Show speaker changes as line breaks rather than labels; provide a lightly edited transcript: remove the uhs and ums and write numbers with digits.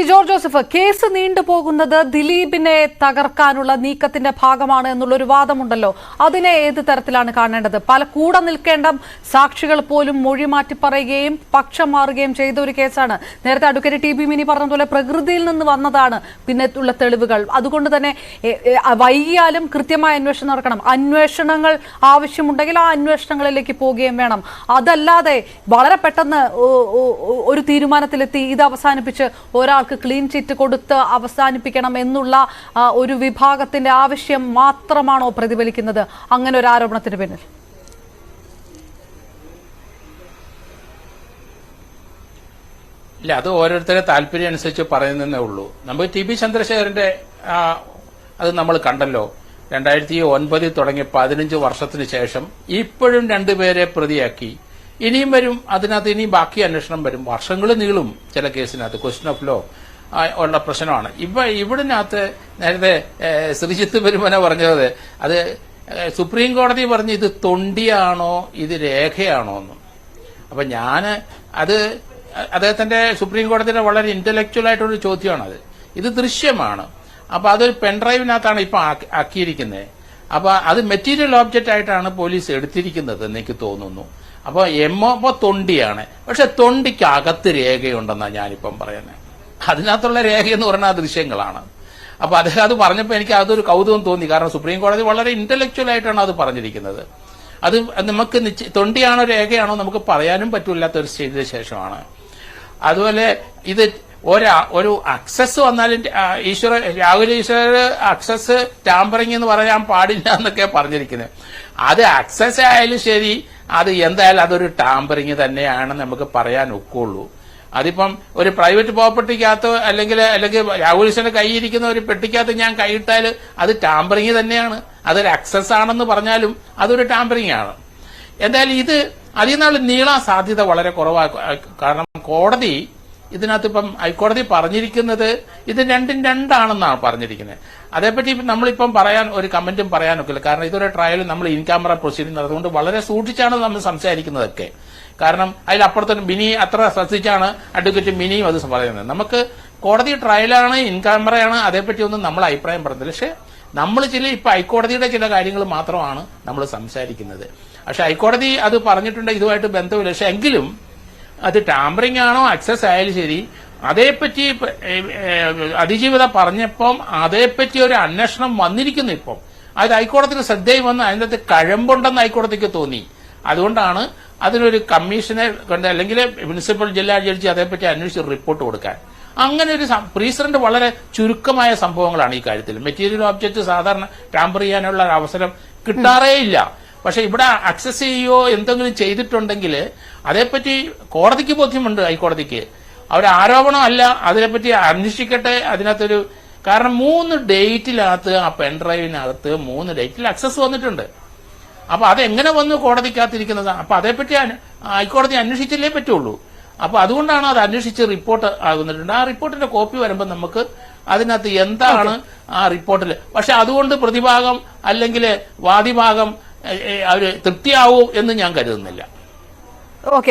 George Joseph, case നീണ്ടുപോകുന്നത് ദിലീപിനെ തകർക്കാനുള്ള നീക്കത്തിന്റെ ഭാഗമാണ് എന്നുള്ളൊരു വാദമുണ്ടല്ലോ. അതിനെ ഏത് തരത്തിലാണ് കാണേണ്ടത്? പല കൂടെ നിൽക്കേണ്ട സാക്ഷികൾ പോലും മൊഴി മാറ്റി പറയുകയും പക്ഷം മാറുകയും ചെയ്ത ഒരു കേസാണ്. നേരത്തെ അഡ്വക്കേറ്റ് ടി ബി മിനി പറഞ്ഞതുപോലെ പ്രകൃതിയിൽ നിന്ന് വന്നതാണ് പിന്നെ ഉള്ള തെളിവുകൾ. അതുകൊണ്ട് തന്നെ വൈകിയാലും കൃത്യമായ അന്വേഷണം നടക്കണം. അന്വേഷണങ്ങൾ ആവശ്യമുണ്ടെങ്കിൽ ആ അന്വേഷണങ്ങളിലേക്ക് പോവുകയും വേണം. അതല്ലാതെ വളരെ പെട്ടെന്ന് ഒരു തീരുമാനത്തിലെത്തി ഇത് അവസാനിപ്പിച്ച് ഒരാൾക്ക് ക്ലീൻ ചിറ്റ് കൊടുത്ത് അവസാനിപ്പിക്കണം എന്നുള്ള ഒരു വിഭാഗത്തിന്റെ ആവശ്യം മാത്രമാണോ പ്രതിഫലിക്കുന്നത് അങ്ങനെ ഒരു ആരോപണത്തിന് പിന്നിൽ?
ഇല്ല, അത് ഓരോരുത്തരുടെ താല്പര്യം അനുസരിച്ച് പറയുന്നതേ ഉള്ളൂ. നമുക്ക് ടി ബി ചന്ദ്രശേഖരന്റെ അത് നമ്മൾ കണ്ടല്ലോ. 2009 തുടങ്ങിയ 15 വർഷത്തിന് ശേഷം ഇപ്പോഴും രണ്ടുപേരെ പ്രതിയാക്കി. ഇനിയും വരും, അതിനകത്ത് ഇനിയും ബാക്കി അന്വേഷണം വരും. വർഷങ്ങൾ നീളും ചില കേസിനകത്ത്. ക്വസ്റ്റ്യൻ ഓഫ് ലോ ഉള്ള പ്രശ്നമാണ്. ഇവിടിനകത്ത് നേരത്തെ ശ്രീജിത്ത് പെരുമന പറഞ്ഞത് അത് സുപ്രീം കോടതി പറഞ്ഞ് ഇത് തൊണ്ടിയാണോ ഇത് രേഖയാണോ എന്ന്. അപ്പൊ അത് അദ്ദേഹത്തിന്റെ സുപ്രീം കോടതിയുടെ വളരെ ഇന്റലക്ച്വൽ ആയിട്ടൊരു ചോദ്യമാണത്. ഇത് ദൃശ്യമാണ്. അപ്പൊ അതൊരു പെൻഡ്രൈവിനകത്താണ് ഇപ്പൊ ആക്കിയിരിക്കുന്നത്. അപ്പൊ അത് മെറ്റീരിയൽ ഓബ്ജക്റ്റ് ആയിട്ടാണ് പോലീസ് എടുത്തിരിക്കുന്നത് എന്ന് എനിക്ക് തോന്നുന്നു. അപ്പൊ എമ്മോ തൊണ്ടിയാണ്. പക്ഷെ തൊണ്ടിക്കകത്ത് രേഖയുണ്ടെന്നാണ് ഞാനിപ്പം പറയുന്നത്. അതിനകത്തുള്ള രേഖ എന്ന് പറഞ്ഞാൽ ദൃശ്യങ്ങളാണ്. അപ്പൊ അദ്ദേഹം അത് പറഞ്ഞപ്പോൾ എനിക്ക് അതൊരു കൗതുകം തോന്നി. കാരണം സുപ്രീം കോടതി വളരെ ഇന്റലക്ച്വൽ ആയിട്ടാണ് അത് പറഞ്ഞിരിക്കുന്നത്. അത് നമുക്ക് തൊണ്ടിയാണോ രേഖയാണോ നമുക്ക് പറയാനും പറ്റില്ലാത്ത ഒരു സ്റ്റേജിന് ശേഷമാണ്. അതുപോലെ ഇത് ഒരു അക്സസ് വന്നാലും രാഹുൽ ഈശ്വർ അക്സസ് ടാമ്പറിംഗ് എന്ന് പറയാൻ പാടില്ല എന്നൊക്കെ പറഞ്ഞിരിക്കുന്നത്. അത് അക്സസ് ആയാലും ശരി, അത് എന്തായാലും അതൊരു ടാമ്പറിംഗ് തന്നെയാണ് നമുക്ക് പറയാൻ ഒക്കുള്ളൂ. അതിപ്പം ഒരു പ്രൈവറ്റ് പ്രോപ്പർട്ടിക്കകത്ത് അല്ലെങ്കിൽ രാഹുൽ ഈശ്വറിന്റെ കൈയിരിക്കുന്ന ഒരു പെട്ടിക്കകത്ത് ഞാൻ കൈയിട്ടാൽ അത് ടാമ്പറിംഗ് തന്നെയാണ്. അതൊരു അക്സസ് ആണെന്ന് പറഞ്ഞാലും അതൊരു ടാമ്പറിംഗ് ആണ്. എന്തായാലും ഇത് അതിനാൾ നീളാൻ സാധ്യത വളരെ കുറവാണ്. കാരണം കോടതി ഇതിനകത്ത് ഇപ്പം ഹൈക്കോടതി പറഞ്ഞിരിക്കുന്നത് ഇത് രണ്ടും രണ്ടാണെന്നാണ് പറഞ്ഞിരിക്കുന്നത്. അതേപ്പറ്റി നമ്മളിപ്പം പറയാൻ ഒരു കമന്റും പറയാനൊക്കില്ല. കാരണം ഇതൊരു ട്രയൽ നമ്മൾ ഇൻ ക്യാമറ പ്രൊസീഡിംഗ് അതുകൊണ്ട് വളരെ സൂക്ഷിച്ചാണ് നമ്മൾ സംസാരിക്കുന്നതൊക്കെ. കാരണം അതിലപ്പുറത്തും മിനി അത്ര ശ്രദ്ധിച്ചാണ് അഡ്വക്കേറ്റ് മിനിയും അത് പറയുന്നത്. നമുക്ക് കോടതി ട്രയലാണ്, ഇൻ ക്യാമറയാണ്, അതേപ്പറ്റി ഒന്നും നമ്മൾ അഭിപ്രായം പറഞ്ഞില്ല. പക്ഷെ നമ്മൾ ഇപ്പൊ ഹൈക്കോടതിയുടെ ചില കാര്യങ്ങൾ മാത്രമാണ് നമ്മൾ സംസാരിക്കുന്നത്. പക്ഷെ ഹൈക്കോടതി അത് പറഞ്ഞിട്ടുണ്ട്, ഇതുമായിട്ട് ബന്ധമില്ല. പക്ഷെ എങ്കിലും അത് ടാമ്പറിംഗ് ആണോ അക്സസ് ആയാലും ശരി, അതേപ്പറ്റി അതിജീവിത പറഞ്ഞപ്പം അതേപ്പറ്റി ഒരു അന്വേഷണം വന്നിരിക്കുന്നു. ഇപ്പം അത് ഹൈക്കോടതിയുടെ ശ്രദ്ധയിൽ വന്ന് അതിനകത്ത് കഴമ്പുണ്ടെന്ന് ഹൈക്കോടതിക്ക് തോന്നി. അതുകൊണ്ടാണ് അതിനൊരു കമ്മീഷനെ കൊണ്ട് അല്ലെങ്കിൽ മുനിസിപ്പൽ ജില്ലാ ജഡ്ജി അതേപ്പറ്റി അന്വേഷിച്ച് റിപ്പോർട്ട് കൊടുക്കാൻ. അങ്ങനെ ഒരു പ്രീസിഡന്റ് വളരെ ചുരുക്കമായ സംഭവങ്ങളാണ് ഈ കാര്യത്തിൽ. മെറ്റീരിയൽ ഓബ്ജക്റ്റ് സാധാരണ ടാമ്പർ ചെയ്യാനുള്ള അവസരം കിട്ടാറേ ഇല്ല. പക്ഷെ ഇവിടെ അക്സസ് ചെയ്യുകയോ എന്തെങ്കിലും ചെയ്തിട്ടുണ്ടെങ്കിൽ അതേപ്പറ്റി കോടതിക്ക് ബോധ്യമുണ്ട്. ഹൈക്കോടതിക്ക് ആരോപണം അല്ല, അതിനെപ്പറ്റി അന്വേഷിക്കട്ടെ. അതിനകത്തൊരു കാരണം 3 ഡേറ്റിനകത്ത് ആ പെൻഡ്രൈവിനകത്ത് 3 ഡേറ്റിൽ അക്സസ് വന്നിട്ടുണ്ട്. അപ്പൊ അതെങ്ങനെ വന്നു കോടതിക്കകത്തിരിക്കുന്നത്? അപ്പൊ അതേപ്പറ്റി ഹൈക്കോടതി അന്വേഷിച്ചില്ലേ പറ്റുള്ളൂ. അപ്പൊ അതുകൊണ്ടാണ് അത് അന്വേഷിച്ച് റിപ്പോർട്ട് ആകുന്നിട്ടുണ്ട്. ആ റിപ്പോർട്ടിന്റെ കോപ്പി വരുമ്പോൾ നമുക്ക് അതിനകത്ത് എന്താണ് ആ റിപ്പോർട്ടിൽ. പക്ഷെ അതുകൊണ്ട് പ്രതിഭാഗം അല്ലെങ്കിൽ വാദിഭാഗം അവര് തൃപ്തിയാവൂ എന്ന് ഞാൻ കരുതുന്നില്ല.
ഓക്കെ.